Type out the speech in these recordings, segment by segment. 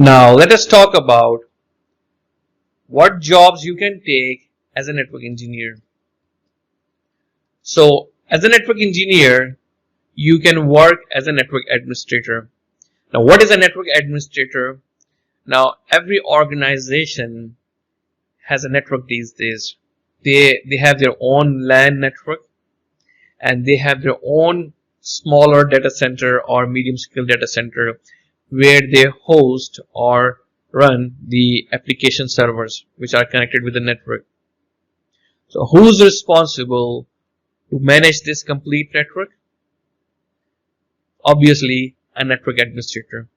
Now let us talk about what jobs you can take as a network engineer. So as a network engineer, you can work as a network administrator. Now what is a network administrator? Now every organization has a network these days. They have their own LAN network, and they have their own smaller data center or medium scale data center where they host or run the application servers which are connected with the network. So who's responsible to manage this complete network? Obviously a network administrator.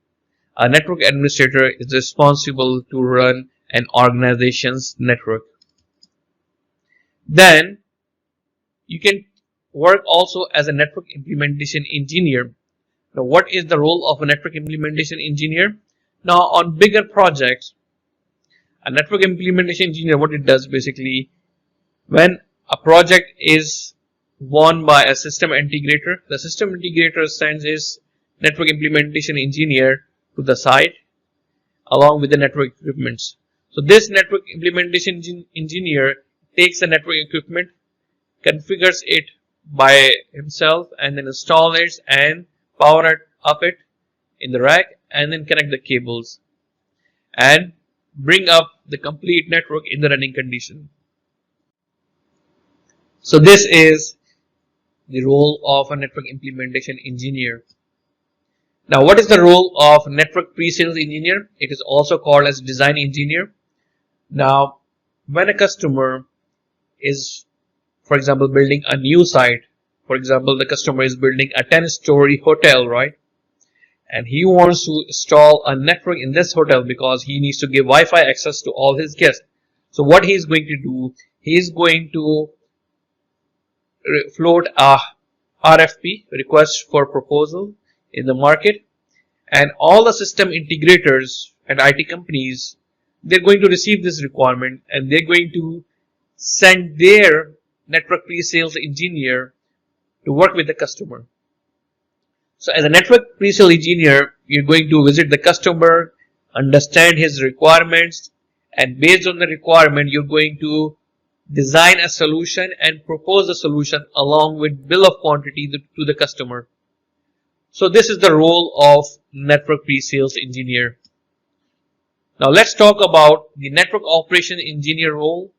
A network administrator is responsible to run an organization's network. Then you can work also as a network implementation engineer. Now what is the role of a network implementation engineer? Now on bigger projects, a network implementation engineer, what it does basically, when a project is won by a system integrator, the system integrator sends his network implementation engineer to the site along with the network equipments. So this network implementation engineer takes the network equipment, configures it by himself, and then install it and power it up in the rack, and then connect the cables and bring up the complete network in the running condition. So this is the role of a network implementation engineer. Now what is the role of network pre-sales engineer? It is also called as design engineer. Now when a customer is, for example, building a new site, for example, the customer is building a 10-story hotel, right? And he wants to install a network in this hotel because he needs to give Wi-Fi access to all his guests. So what he is going to do, he is going to float a RFP, request for proposal, in the market, and all the system integrators and IT companies, they're going to receive this requirement and they're going to send their network pre-sales engineer to work with the customer. So as a network pre-sale engineer, you're going to visit the customer, understand his requirements, and based on the requirement, you're going to design a solution and propose a solution along with bill of quantity to the customer. So this is the role of network pre-sales engineer. Now let's talk about the network operation engineer role.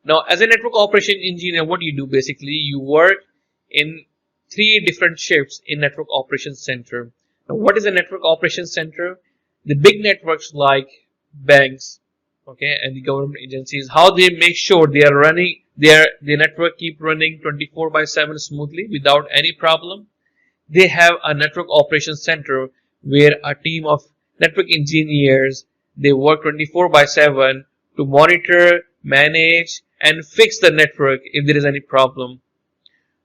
Now as a network operation engineer, what do you do basically? You work in 3 different shifts in network operations center. Now what is a network operations center? The big networks like banks, okay, and the government agencies, how they make sure they are running the network keep running 24/7 smoothly without any problem. They have a network operations center where a team of network engineers, they work 24/7 to monitor, manage, and fix the network if there is any problem.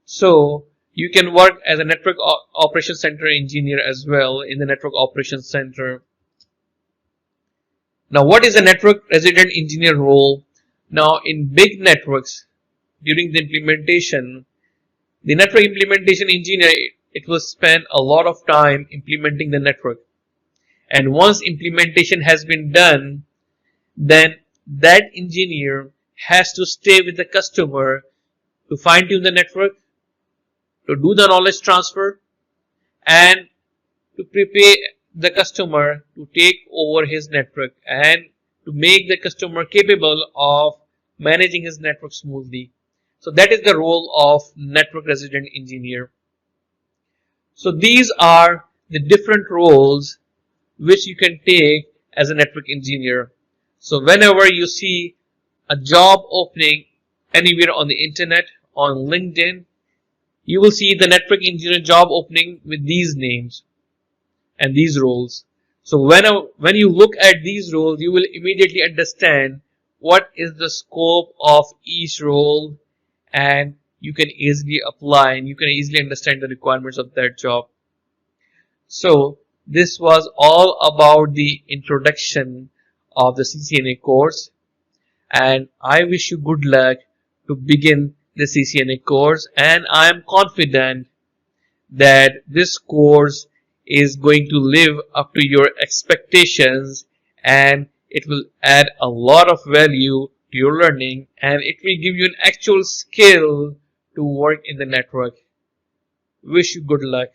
So you can work as a network operations center engineer as well in the network operations center. Now what is a network resident engineer role? Now in big networks, during the implementation, the network implementation engineer, it will spend a lot of time implementing the network. And once implementation has been done, then that engineer has to stay with the customer to fine tune the network, to do the knowledge transfer, and to prepare the customer to take over his network and to make the customer capable of managing his network smoothly. So that is the role of network resident engineer. So these are the different roles which you can take as a network engineer. So whenever you see a job opening anywhere on the internet, on LinkedIn, you will see the network engineer job opening with these names and these roles. So when you look at these roles, you will immediately understand what is the scope of each role, and you can easily apply and you can easily understand the requirements of that job. So this was all about the introduction of the CCNA course, and I wish you good luck to begin the CCNA course, and I am confident that this course is going to live up to your expectations and it will add a lot of value to your learning, and it will give you an actual skill to work in the network. Wish you good luck.